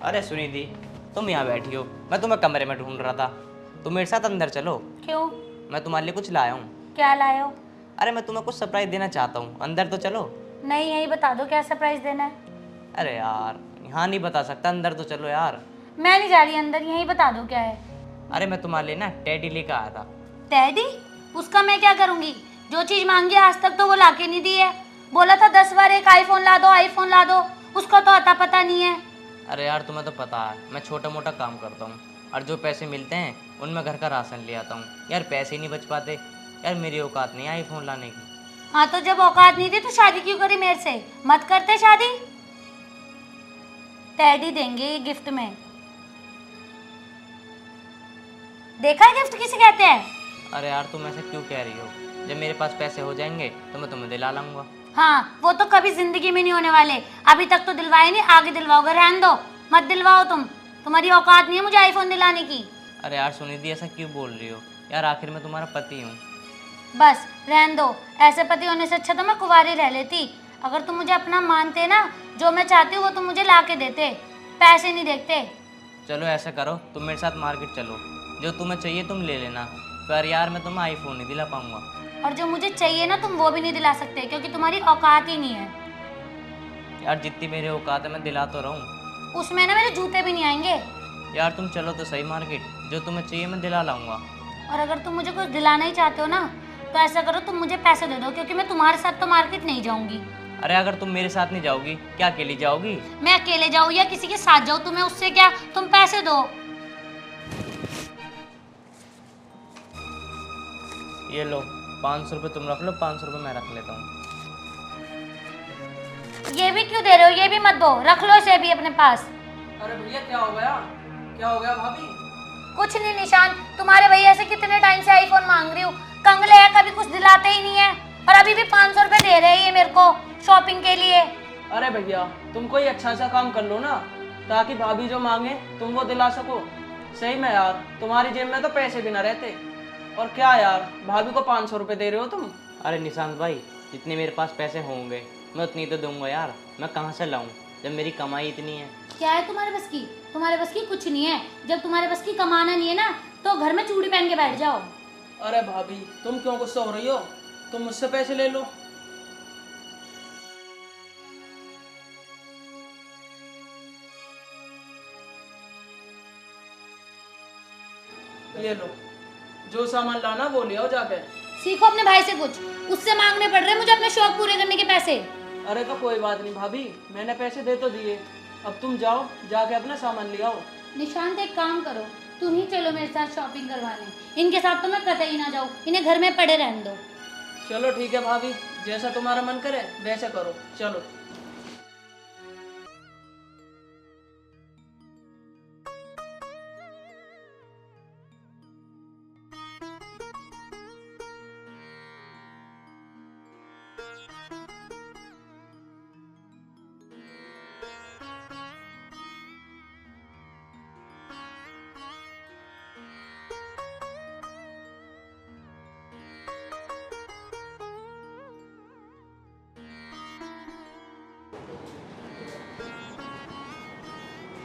अरे सुनिधि, तुम यहाँ बैठी हो, मैं तुम्हें कमरे में ढूंढ रहा था। तुम मेरे साथ अंदर चलो। क्यों? मैं तुम्हारे लिए कुछ लाया हूँ। क्या लाए हो? अरे मैं तुम्हें कुछ सरप्राइज देना चाहता हूँ, अंदर तो चलो। नहीं, यही बता दो क्या सरप्राइज देना है। अरे यार, यहाँ नहीं बता सकता, अंदर तो चलो यार। मैं नहीं जा रही अंदर, यही बता दो क्या है। अरे मैं तुम्हारे लिए ना टेडी लेकर आया था। डैडी? उसका मैं क्या करूंगी? जो चीज मांगी आज तक तो वो लाके नहीं दी है। बोला था 10 बार एक आईफोन ला दो, आईफोन ला दो, उसका तो अता पता नहीं है। अरे यार, तुम्हें तो पता है मैं छोटा मोटा काम करता हूँ, और जो पैसे मिलते हैं उनमें घर का राशन ले आता हूँ। यार पैसे ही नहीं बच पाते। यार मेरी औकात नहीं है आईफोन लाने की। हाँ तो जब औकात नहीं थी तो शादी क्यों करी मेरे से? मत करते शादी। टैडी देंगे ये गिफ्ट में। देखा है गिफ्ट किसे कहते हैं? अरे यार तुम ऐसे क्यों कह रही हो? जब मेरे पास पैसे हो जाएंगे तो मैं तुम्हें दिला लाऊंगा। हाँ, वो तो कभी जिंदगी में नहीं होने वाले। अभी तक तो दिलवाए नहीं, आगे दिलवाओगे। रहने दो, मत दिलवाओ। तुम्हारी औकात नहीं है मुझे आईफोन दिलाने की। अरे यार सुनिधि, ऐसा क्यों बोल रही हो? यार आखिर मैं तुम्हारा पति हूँ। बस रहने दो। ऐसे पति होने से अच्छा तो मैं कुंवारी रह लेती। अगर तुम मुझे अपना मानते ना, जो मैं चाहती हूँ वो तुम मुझे ला के देते। पैसे नहीं देखते। चलो ऐसा करो, तुम मेरे साथ मार्केट चलो, जो तुम्हें चाहिए तुम ले लेना। पर यार मैं तुम्हें आईफोन नहीं दिला पाऊंगा। और जो मुझे चाहिए ना तुम वो भी नहीं दिला सकते, क्योंकि तुम्हारी औकात ही नहीं है। यार जितनी मेरे औकात है मैं दिला तो रहा हूँ। उसमें ना मेरे जूते भी नहीं आएंगे। यार तुम चलो तो सही मार्केट, जो तुम्हें चाहिए मैं दिला लाऊंगा। और अगर तुम मुझे कुछ दिलाना ही चाहते हो ना, तो ऐसा करो, तुम मुझे पैसे दे दो, क्योंकि मैं तुम्हारे साथ तो मार्केट नहीं जाऊंगी। अरे अगर तुम मेरे साथ नहीं जाओगी, क्या अकेली जाओगी? मैं अकेले जाऊँ या किसी के साथ जाऊँ, तुम्हें उससे क्या? तुम पैसे दो। ये लो 500 रुपये, तुम रख लो, 500 रुपये मैं रख लेता हूँ। ये भी क्यों दे रहे हो? ये भी मत दो, रख लो इसे भी अपने पास। अरे भैया क्या हो गया? क्या हो गया भाभी? कुछ नहीं निशान, तुम्हारे भैया से कितने टाइम से आईफोन मांग रही हूँ। कंगले है, कभी कुछ दिलाते ही नहीं है। और अभी भी 500 रुपए दे रहे हैं ये मेरे को शॉपिंग के लिए। अरे भैया तुम कोई अच्छा सा काम कर लो ना, ताकि भाभी जो मांगे तुम वो दिला सको। सही में यार, तुम्हारी जेब में तो पैसे भी ना रहते। और क्या यार, भाभी को 500 रुपये दे रहे हो तुम? अरे निशांत भाई, जितने मेरे पास पैसे होंगे मैं उतनी तो दूंगा यार। मैं कहाँ से लाऊं जब मेरी कमाई इतनी है। क्या है तुम्हारे बस की? तुम्हारे बस की कुछ नहीं है। जब तुम्हारे बस की कमाना नहीं है ना, तो घर में चूड़ी पहन के बैठ जाओ। अरे भाभी तुम क्यों गुस्सा हो रही हो? तुम मुझसे पैसे ले लो। ये लो, जो सामान लाना वो ले आओ जाके। सीखो अपने भाई से कुछ, उससे मांगने पड़ रहे मुझे अपने शौक पूरे करने के पैसे। अरे तो कोई बात नहीं भाभी, मैंने पैसे दे तो दिए। अब तुम जाओ, जाके अपना सामान ले आओ। निशांत एक काम करो, तुम ही चलो मेरे साथ शॉपिंग करवाने। इनके साथ तो मैं कतई ना जाऊँ, इन्हें घर में पड़े रहने दो। चलो ठीक है भाभी, जैसा तुम्हारा मन करे वैसे करो, चलो।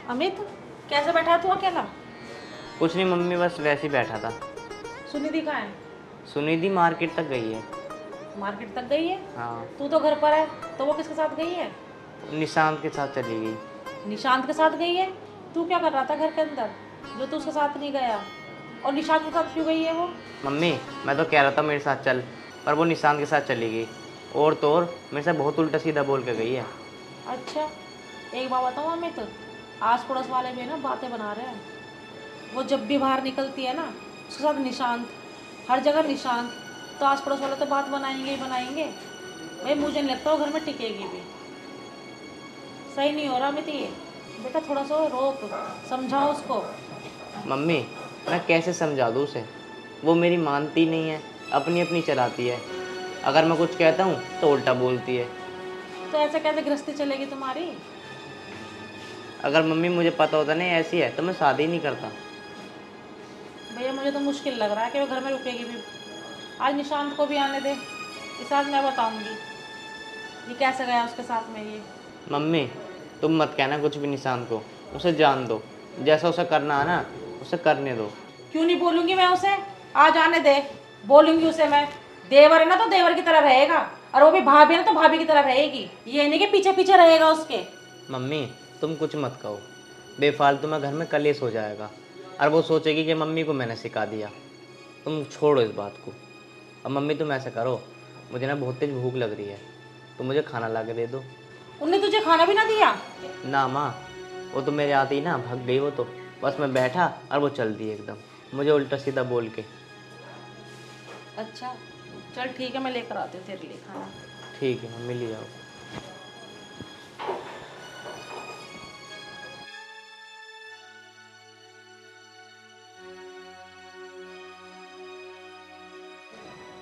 अमित, कैसे बैठा तू अकेला? कुछ नहीं मम्मी, बस वैसे ही बैठा था। सुनिधि कहाँ है? सुनिधि मार्केट तक गई है। मार्केट तक गई है? हाँ, तू तो घर पर है, तो वो किसके साथ गई है? निशांत के साथ चली गई। निशांत के साथ गई है? तू क्या कर रहा था घर के अंदर जो तू उसके साथ नहीं गया? और निशांत के साथ क्यों गई है वो? मम्मी मैं तो कह रहा था मेरे साथ चल, पर वो निशांत के साथ चली गई। और तो और मेरे साथ बहुत उल्टा सीधा बोल के गई है। अच्छा, एक बात बताऊँ अमित, आस पड़ोस वाले भी ना बातें बना रहे हैं। वो जब भी बाहर निकलती है ना, उसके साथ निशांत, हर जगह निशांत, तो आस पड़ोस वाले तो बात बनाएंगे ही बनाएंगे। भाई मुझे नहीं लगता वो घर में टिकेगी भी। सही नहीं हो रहा अमित ये। बेटा थोड़ा सा रोक, समझाओ उसको। मम्मी मैं कैसे समझा दूँ उसे? वो मेरी मानती नहीं है, अपनी अपनी चलाती है। अगर मैं कुछ कहता हूँ तो उल्टा बोलती है। तो ऐसे कैसे गृहस्थी चलेगी तुम्हारी? अगर मम्मी मुझे पता होता नहीं ऐसी है तो मैं शादी नहीं करता। भैया मुझे तो मुश्किल लग रहा है कि वो घर में रुकेगी भी। आज निशांत को भी आने दे, इस आज मैं बताऊंगी ये कैसे गया उसके साथ में ये। मम्मी तुम मत कहना कुछ भी निशांत को, उसे जान दो, जैसा उसे करना है ना उसे करने दो। क्यों नहीं बोलूंगी मैं उसे? आ जाने दे, बोलूंगी उसे मैं। देवर है ना तो देवर की तरह रहेगा, और वो भी भाभी है ना तो भाभी की तरह रहेगी। ये नहीं कि पीछे पीछे रहेगा उसके। मम्मी तुम कुछ मत कहो, बेफालतू में घर में कलेश हो जाएगा और वो सोचेगी कि मम्मी को मैंने सिखा दिया। तुम छोड़ो इस बात को। अब मम्मी तुम ऐसा करो, मुझे ना बहुत तेज भूख लग रही है, तो मुझे खाना ला के दे दो। उनने तुझे खाना भी ना दिया? ना माँ, वो तो मेरे आते ही ना भाग गई। वो तो बस मैं बैठा और वो चल दी एकदम, मुझे उल्टा सीधा बोल के। अच्छा चल ठीक है, मैं लेकर आती हूँ तेरे लिए खाना। ठीक है मम्मी, ले आओ।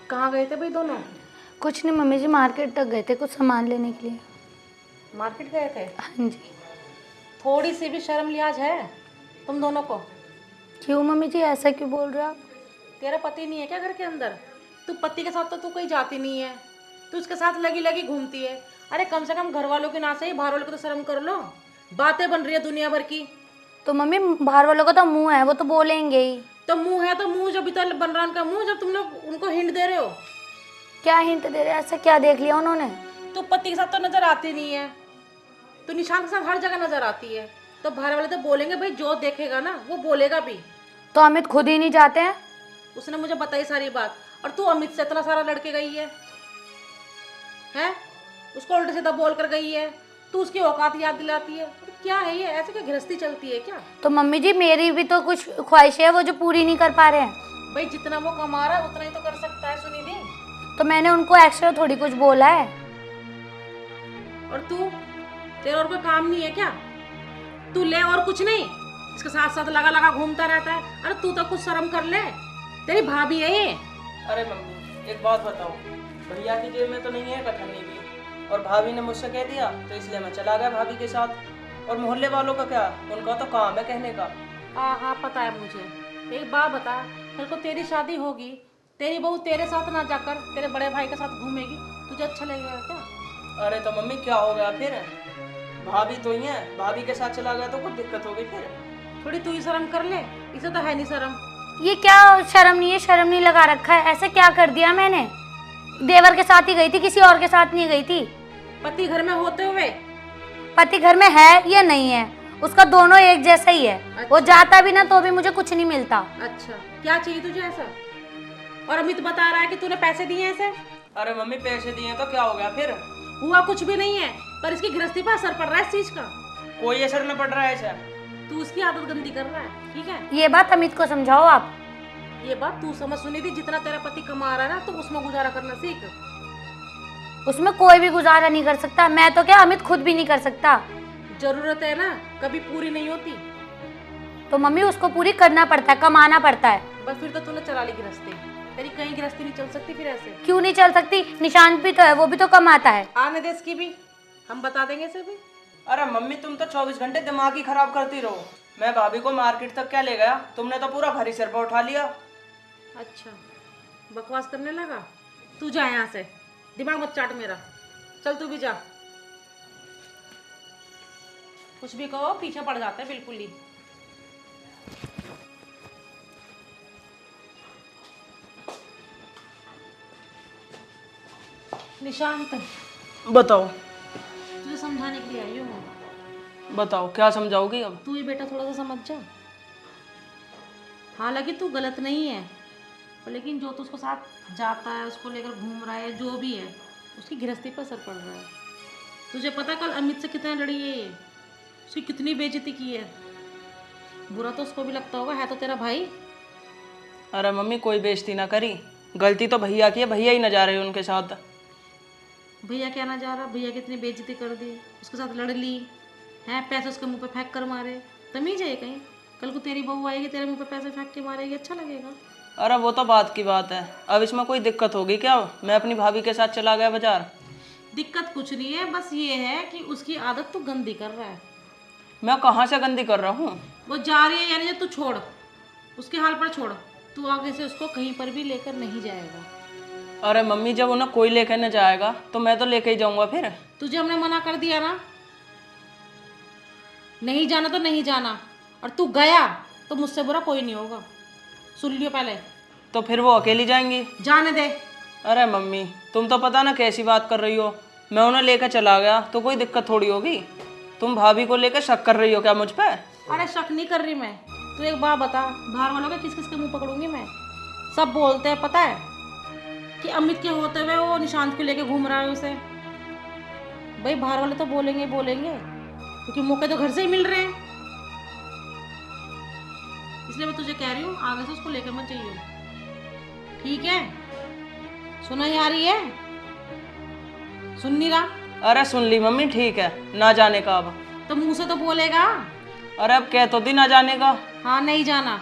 कहाँ गए थे भाई दोनों? कुछ नहीं मम्मी जी, मार्केट तक गए थे कुछ सामान लेने के लिए। मार्केट गए थे? हाँ जी। थोड़ी सी भी शर्म लिहाज है तुम दोनों को? क्यों मम्मी जी, ऐसा क्यों बोल रहे हो आप? तेरा पति नहीं है क्या घर के अंदर? तू पति के साथ तो तू कहीं जाती नहीं है, तू उसके साथ लगी लगी घूमती है। अरे कम से कम घर वालों की ना सही, बाहर वालों को तो शर्म कर लो। बातें बन रही है दुनिया भर की। तो मम्मी बाहर वालों का तो मुंह है, वो तो बोलेंगे ही। तो मुंह है तो मुंह, जब भी तो बन रहा उनका मुंह, जब तुम लोग उनको हिंट दे रहे हो। क्या हिंट दे रहे हैं? ऐसा क्या देख लिया उन्होंने? तू पति के साथ तो नजर आती नहीं है, तो निशान के साथ हर जगह नजर आती है। तो बाहर वाले तो बोलेंगे भाई, जो देखेगा ना वो बोलेगा भी। तो अमित खुद ही नहीं जाते हैं? उसने मुझे बताई सारी बात। और तू अमित से इतना सारा लड़के गई है, हैं? उसको उल्टे सीधा बोल कर गई है, तू उसकी औकात याद दिलाती है। तो क्या है ये, ऐसे क्या गृहस्थी चलती है क्या? तो मम्मी जी मेरी भी तो कुछ ख्वाहिशें है वो जो पूरी नहीं कर पा रहे हैं। भाई जितना वो कमा रहा है उतना ही तो कर सकता है सुनिधि। तो मैंने उनको एक्स्ट्रा थोड़ी कुछ बोला है। और तू, तेरा और कोई काम नहीं है क्या? तू ले और कुछ नहीं, इसके साथ साथ लगा लगा घूमता रहता है। अरे तू तो कुछ शर्म कर ले, तेरी भाभी है ये। अरे मम्मी एक बात बताओ, भैया की जेब में तो नहीं है कठन्नी भी, और भाभी ने मुझसे कह दिया तो इसलिए मैं चला गया भाभी के साथ। और मोहल्ले वालों का क्या, उनका तो काम है कहने का। हाँ हाँ पता है मुझे। एक बात बता, कल को तेरी शादी होगी, तेरी बहू तेरे साथ ना जाकर तेरे बड़े भाई के साथ घूमेगी, तुझे अच्छा लगेगा क्या? अरे तो मम्मी क्या हो गया फिर, भाभी तो ही है, भाभी के साथ चला गया तो कुछ दिक्कत होगी फिर? थोड़ी तू ही शर्म कर ले, इसे तो है नहीं शर्म। ये क्या शर्म नहीं है, शर्म नहीं लगा रखा है। ऐसा क्या कर दिया मैंने? देवर के साथ ही गई थी, किसी और के साथ नहीं गई थी। पति घर में होते हुए? पति घर में है या नहीं है, उसका दोनों एक जैसा ही है। वो जाता भी ना तो भी मुझे कुछ नहीं मिलता। अच्छा क्या चाहिए तुझे ऐसा? और अमित बता रहा है कि तूने पैसे दिए ऐसे। अरे मम्मी पैसे दिए तो क्या हो गया फिर? हुआ कुछ भी नहीं है, पर इसकी गृहस्थी पर असर पड़ रहा है इस चीज का। कोई असर न पड़ रहा है ऐसा। तू उसकी आदत गंदी कर रहा है, ठीक है? ये बात अमित को समझाओ आप। ये बात तू समझ सुनी थी, जितना तेरा पति कमा रहा है ना तो उसमें गुजारा करना सीख। उसमें कोई भी गुजारा नहीं कर सकता, मैं तो क्या अमित खुद भी नहीं कर सकता। जरूरत है ना, कभी पूरी नहीं होती। तो मम्मी उसको पूरी करना पड़ता है, कमाना पड़ता है। बस फिर तो तूने चला ली गृहस्थी, तेरी कहीं गृहस्थी नहीं चल सकती फिर ऐसे। क्यों नहीं चल सकती? निशांत भी तो है, वो भी तो कमाता है। आने दे इसकी भी, हम बता देंगे इसे भी। अरे मम्मी तुम तो 24 घंटे दिमाग ही खराब करती रहो। मैं भाभी को मार्केट तक क्या ले गया, तुमने तो पूरा घर ही सिर पर उठा लिया। अच्छा बकवास करने लगा, तू जा यहाँ से, दिमाग मत चाट मेरा। चल तू भी जा, कुछ भी कहो पीछे पड़ जाते हैं बिल्कुल ही। निशांत बताओ तुझे समझाने के लिए आई हूँ मैं। बताओ क्या समझाओगी अब? तू ही बेटा थोड़ा सा समझ जा। हालांकि तू गलत नहीं है, पर लेकिन जो तू उसको साथ जाता है, उसको लेकर घूम रहा है, जो भी है, उसकी गृहस्थी पर असर पड़ रहा है। तुझे पता कल अमित से कितना लड़ी है ये, उसकी कितनी बेइज्जती की है। बुरा तो उसको भी लगता होगा, है तो तेरा भाई। अरे मम्मी कोई बेइज्जती ना करी, गलती तो भैया की है, भैया ही ना जा रहे उनके साथ। भैया क्या ना जा रहा, भैया कितनी बेइज्जती कर दी, उसके साथ लड़ ली है, पैसे उसके मुंह पे फेंक कर मारे। तमीज है कहीं? कल को तेरी बहू आएगी, तेरे मुंह पे पैसे फेंक के मारेगी, अच्छा लगेगा? अरे वो तो बात की बात है, अब इसमें कोई दिक्कत होगी क्या? मैं अपनी भाभी के साथ चला गया बाजार। दिक्कत कुछ नहीं है, बस ये है कि उसकी आदत तू गंदी कर रहा है। मैं कहाँ से गंदी कर रहा हूँ? वो जा रही है यानी, तू छोड़, उसके हाल पर छोड़। तू आगे से उसको कहीं पर भी लेकर नहीं जाएगा। अरे मम्मी जब उन्हें कोई लेकर न जाएगा तो मैं तो लेके ही जाऊंगा फिर। तुझे हमने मना कर दिया ना, नहीं जाना तो नहीं जाना, और तू गया तो मुझसे बुरा कोई नहीं होगा, सुन लियो पहले। तो फिर वो अकेली जाएंगी? जाने दे। अरे मम्मी, तुम तो पता ना कैसी बात कर रही हो। मैं उन्हें लेकर चला गया तो कोई दिक्कत थोड़ी होगी। तुम भाभी को लेकर शक कर रही हो क्या मुझ पे? अरे शक नहीं कर रही मैं। तू एक बात बता, बाहर वालों के किस किस के मुंह पकड़ूंगी मैं? सब बोलते हैं पता है कि अमित के होते हुए वो निशांत को लेके घूम रहा है उसे। भाई बाहर वाले तो बोलेंगे ही बोलेंगे, क्योंकि मौके तो घर से ही मिल रहे हैं। इसलिए मैं तुझे कह रही हूँ आगे से उसको लेकर मत जाइयो, ठीक है? सुना ही आ रही है? सुन नहीं रहा? अरे सुन ली मम्मी, ठीक है, ना जाने का अब। तो मुंह से तो बोलेगा। अरे अब कह तो दी ना जाने का। हाँ नहीं जाना।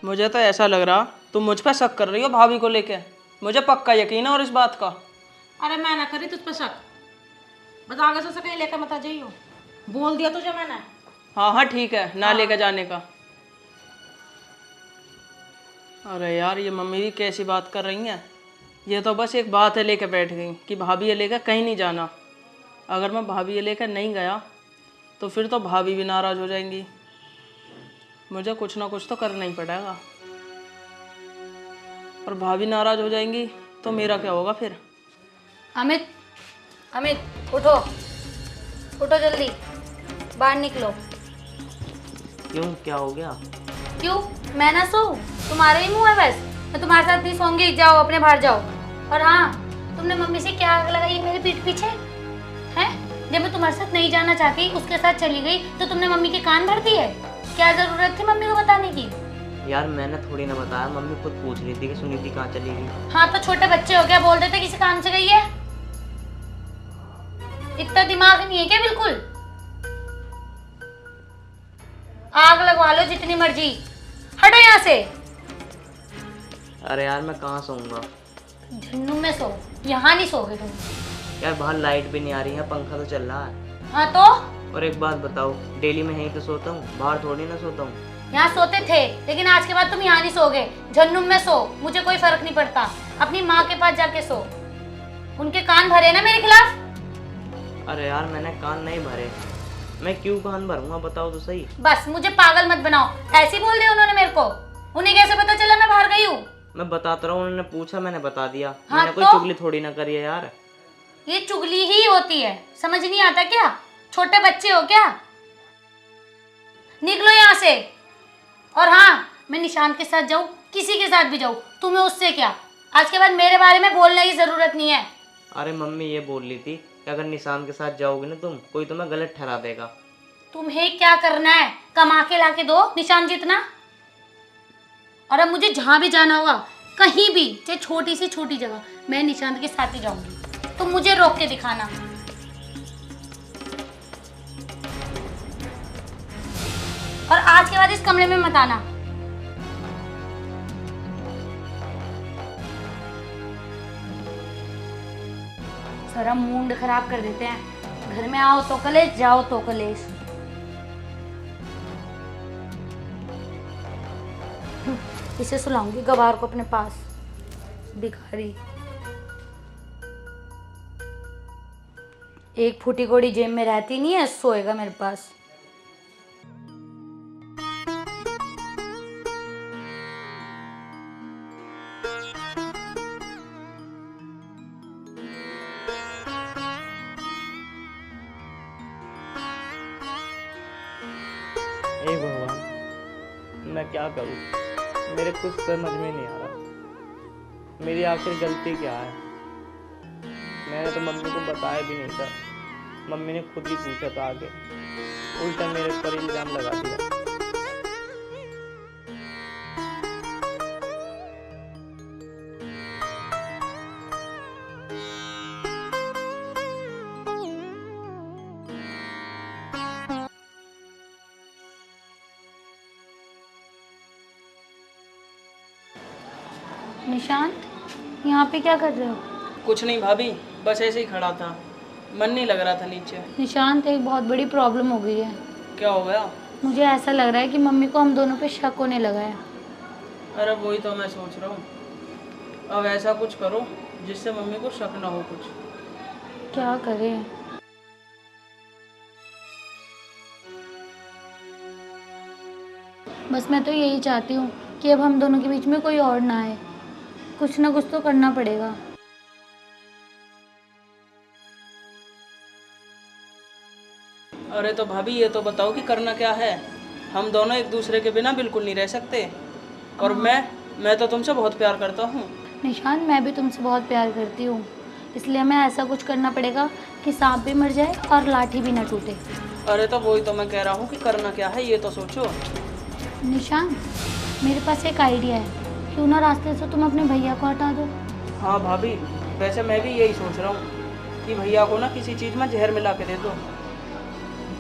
मुझे तो ऐसा लग रहा तुम मुझ पर शक कर रही हो भाभी को लेके। मुझे पक्का यकीन है और इस बात का। अरे मैं ना करी तुझ पर शक, बस आगे से उसे कहीं लेकर मत आ जाइयो, बोल दिया तुझे मैंने। हाँ हाँ ठीक है, ना लेकर जाने का। अरे यार ये मम्मी भी कैसी बात कर रही हैं। ये तो बस एक बात है लेके बैठ गई कि भाभी ये लेकर कहीं नहीं जाना। अगर मैं भाभी ये लेकर नहीं गया तो फिर तो भाभी भी नाराज़ हो जाएंगी। मुझे कुछ ना कुछ तो करना ही पड़ेगा, और भाभी नाराज़ हो जाएंगी तो मेरा क्या होगा फिर? अमित, अमित उठो, उठो जल्दी, बाहर निकलो। क्यों, क्या हो गया? क्यों, मैं ना सो? तुम्हारे ही मुंह है बस। मैं तुम्हारे साथ नहीं सोऊंगी, जाओ अपने बाहर जाओ। और हाँ, तुमने मम्मी से क्या आग लगाई मेरे पीठ पीछे हैं? जब मैं तुम्हारे साथ नहीं जाना चाहती उसके साथ चली गई तो तुमने मम्मी के कान भर दिए। क्या जरूरत थी मम्मी को बताने की? यार मैंने थोड़ी ना बताया, मम्मी खुद पूछ रही थी कि सुनीति कहाँ चली गई। हाँ तो छोटे बच्चे हो क्या, बोल देते किसी काम से गई है? इतना दिमाग नहीं है क्या बिल्कुल? आग लगवा लो जितनी मर्जी, हटो यहाँ से। अरे यार मैं कहाँ सोऊंगा? झन्नू में सो, यहाँ नहीं सोगे तुम। यार बाहर लाइट भी नहीं आ रही है, पंखा तो चल रहा है। हाँ तो और एक बात बताओ, डेली मैं यहीं तो सोता हूँ, बाहर थोड़ी ना सोता हूँ। यहाँ सोते थे, लेकिन आज के बाद तुम यहाँ नहीं सोगे। झन्नू में सो, मुझे कोई फर्क नहीं पड़ता। अपनी माँ के पास जाके सो। उनके कान भरे ना मेरे खिलाफ। अरे यार मैंने कान नहीं भरे, मैं क्यों कान भरूंगा बताओ तो सही। बस मुझे पागल मत बनाओ, ऐसे बोल दिया उन्होंने मेरे को। उन्हें कैसे पता चला मैं बाहर गई हूँ? मैं बताता रहा हूँ, उन्होंने पूछा मैंने बता दिया। हाँ मैंने कोई तो? चुगली थोड़ी ना करी है यार। ये चुगली ही होती है, समझ नहीं आता क्या? छोटे बच्चे हो क्या? निकलो यहाँ से। और हाँ, मैं निशांत के साथ जाऊँ, किसी के साथ भी जाऊँ, तुम्हें उससे क्या? आज के बाद मेरे बारे में बोलने की जरूरत नहीं है। अरे मम्मी ये बोल रही थी कि अगर निशांत के साथ जाओगे ना तुम, कोई तुम्हें गलत ठहरा देगा। तुम्हें क्या करना है? कमा के लाके दो निशान जितना। और अब मुझे जहाँ भी जाना होगा, कहीं भी, चाहे छोटी से छोटी जगह, मैं निशांत के साथ ही जाऊंगी। तुम मुझे रोक के दिखाना। और आज के बाद इस कमरे में मत आना। सारा मूड खराब कर देते हैं। घर में आओ तो कलेश, जाओ तो कलेश। इसे सुलाऊंगी गवार को अपने पास, भिखारी। एक फूटी कोड़ी जेब में रहती नहीं है, सोएगा मेरे पास। हे भगवान, मैं क्या करूं? मेरे कुछ समझ में नहीं आ रहा, मेरी आखिर गलती क्या है? मैंने तो मम्मी को बताया भी नहीं था। मम्मी ने खुद ही पूछा था आगे, उल्टा मेरे ऊपर इल्जाम लगा दिया। निशांत, यहाँ पे क्या कर रहे हो? कुछ नहीं भाभी, बस ऐसे ही खड़ा था, मन नहीं लग रहा था नीचे। निशांत, एक बहुत बड़ी प्रॉब्लम हो गई है। क्या हो गया? मुझे ऐसा लग रहा है कि मम्मी को हम दोनों पे शक होने लगा है। अरे वही तो मैं सोच रहा हूँ। अब ऐसा कुछ करो जिससे मम्मी को शक ना हो कुछ। क्या करें? बस मैं तो यही चाहती हूँ कि अब हम दोनों के बीच में कोई और ना आए। कुछ ना कुछ तो करना पड़ेगा। अरे तो भाभी ये तो बताओ कि करना क्या है। हम दोनों एक दूसरे के बिना बिल्कुल नहीं रह सकते। और मैं तो तुमसे बहुत प्यार करता हूँ। निशान, मैं भी तुमसे बहुत प्यार करती हूँ, इसलिए हमें ऐसा कुछ करना पड़ेगा कि सांप भी मर जाए और लाठी भी ना टूटे। अरे तो वही तो मैं कह रहा हूँ कि करना क्या है ये तो सोचो। निशान, मेरे पास एक आइडिया है। क्यों ना रास्ते से तुम अपने भैया को हटा दो। हाँ भाभी, वैसे मैं भी यही सोच रहा हूँ कि भैया को ना किसी चीज़ में जहर मिला के दे दो।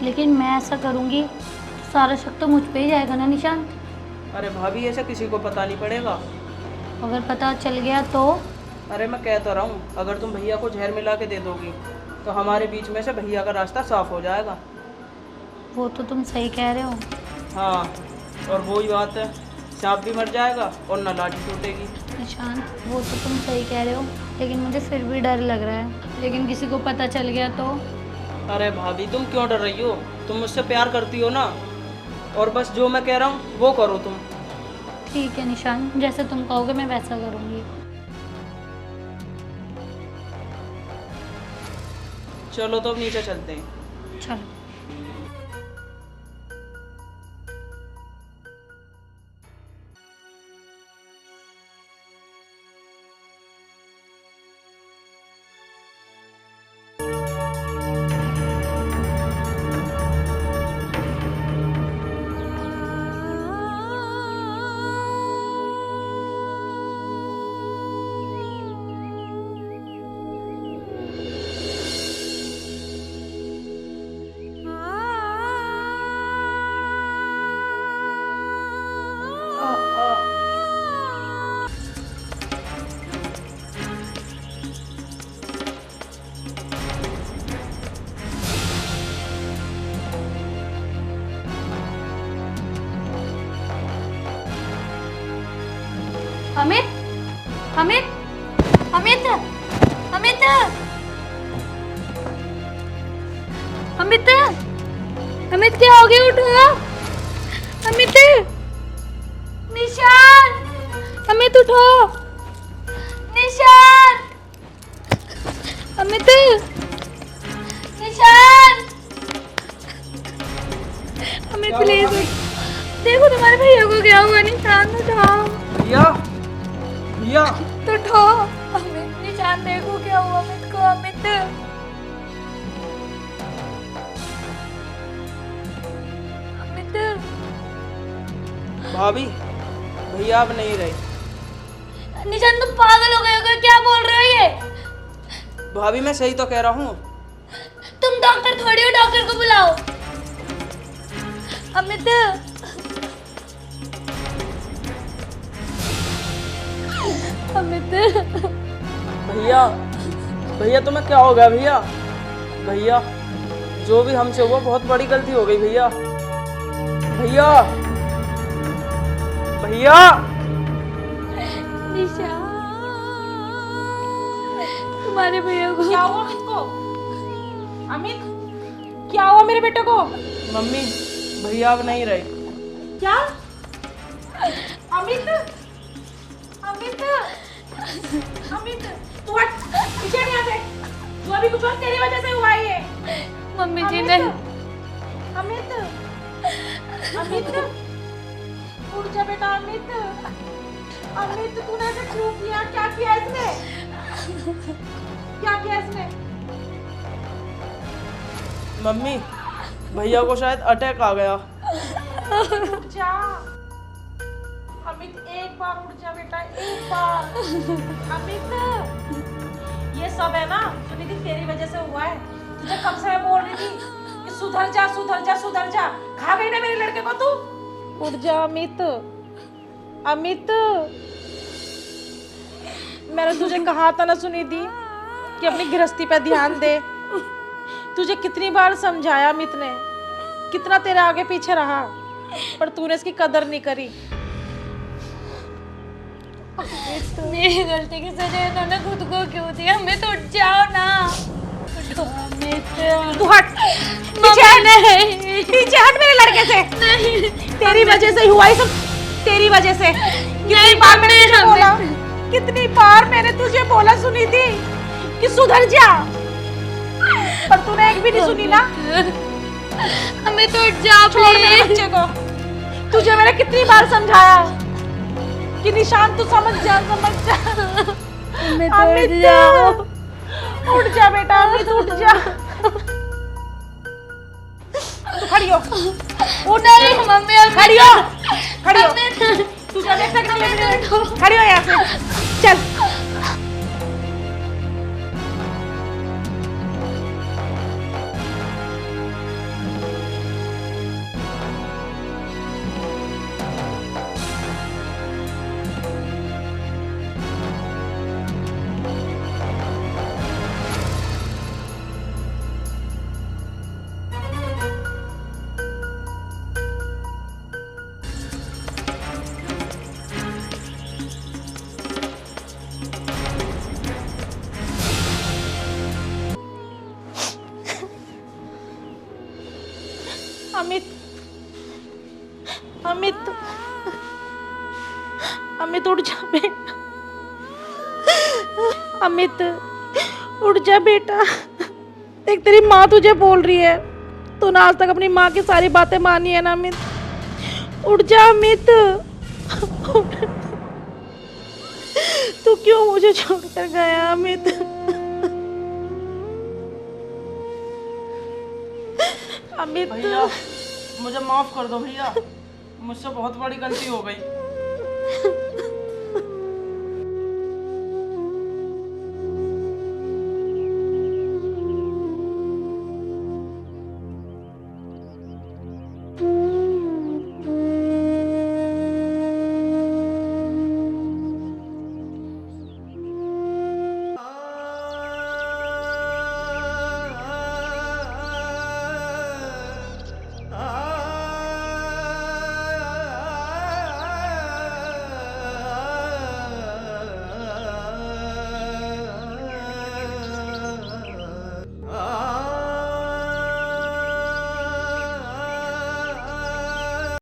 लेकिन मैं ऐसा करूँगी तो सारा शक तो मुझ पे ही जाएगा ना निशान। अरे भाभी ऐसे किसी को पता नहीं पड़ेगा। अगर पता चल गया तो? अरे मैं कह तो रहा हूँ, अगर तुम भैया को जहर मिला के दे दोगी तो हमारे बीच में से भैया का रास्ता साफ हो जाएगा। वो तो तुम सही कह रहे हो। हाँ, और वही बात है, सांप भी मर जाएगा और ना लाठी टूटेगी। निशान, वो तो तुम सही कह रहे हो, लेकिन मुझे फिर भी डर लग रहा है। लेकिन किसी को पता चल गया तो? अरे भाभी तुम क्यों डर रही हो? तुम मुझसे प्यार करती हो ना, और बस जो मैं कह रहा हूँ वो करो तुम। ठीक है निशान, जैसे तुम कहोगे मैं वैसा करूँगी। चलो तो अब नीचे चलते हैं। चलो। अमित, अमित, अमित, अमित, अमित, अमित क्या हो गया? उठो अमित। निशान, अमित उठो। निशान, अमित, निशान, अमित प्लीज देखो तुम्हारे भैया को क्या हुआ। निशान उठाओ। भैया, भैया तो उठो। अमित, निशान देखो क्या हुआ अमित को। अमित, अमित। भाभी, भैया अब नहीं रहे। निशान तुम पागल हो गए हो क्या बोल रहे हो ये? भाभी मैं सही तो कह रहा हूँ। तुम डॉक्टर थोड़ी हो, डॉक्टर को बुलाओ। अमित, अमित। भैया, भैया तुम्हें क्या हो गया? भैया, भैया जो भी हमसे हुआ बहुत बड़ी गलती हो गई। भैया, भैया, भैया। निशान, तुम्हारे भैया को क्या हुआ अमित को? अमित, क्या हुआ मेरे बेटे को? मम्मी, भैया अब नहीं रहे। क्या? अमित, अमित, अमित, तू हट, पीछे नहीं आते। जो अभी कुछ और तेरी वजह से हुआ है ये। मम्मी जी अमित, ने। अमित, अमित, उठ जा बेटा। अमित, अमित तूने ऐसे क्यों किया? क्या किया इसने? क्या किया इसने? मम्मी, भैया को शायद अटैक आ गया। उठ जा अमित, एक बार उठ जा बेटा, एक बार। अमित, ये सब है ना सुनिधि तेरी वजह से हुआ है। तुझे कब से मैं बोल रही थी कि सुधर जा, सुधर जा, सुधर जा। खा गई ना मेरे लड़के को तू। उठ जा अमित, अमित। मैंने तुझे कहा था ना सुनिधि कि अपनी गृहस्थी पे ध्यान दे। तुझे कितनी बार समझाया अमित ने, कितना तेरे आगे पीछे रहा, पर तूने इसकी कदर नहीं करी। मेरी गलती की सजा इन्होंने खुद को क्यों दी? हमें तो उठ जाओ ना। उठो अमित। तू हट, पीछे हट, पीछे हट मेरे लड़के से। तेरी वजह से हुआ ये सब, तेरी वजह से। कितनी बार मैंने तुझे बोला, कितनी बार मैंने तुझे बोला सुनी थी कि सुधर जा, पर तूने एक भी नहीं सुनी ना। हमें तो उठ जा छोड़ मेरे बच्चे को। तुझे मैंने कितनी बार समझाया कि निशान तू समझ जा, समझ जा। अमित उठ जा बेटा, अमित उठ जा। तू खड़ी हो, उठ। नहीं मम्मी, खड़ी हो, खड़ी हो। तुझे देख सकती हूँ, खड़ी हो यहाँ से, चल। अमित, अमित, अमित उठ जा बेटा, अमित उठ जा बेटा। देख तेरी माँ तुझे बोल रही है, तूने आज तक अपनी माँ की सारी बातें मानी है ना अमित। उठ जा अमित, तू क्यों मुझे छोड़कर गया अमित? अमित भैया मुझे माफ कर दो भैया, मुझसे बहुत बड़ी गलती हो गई।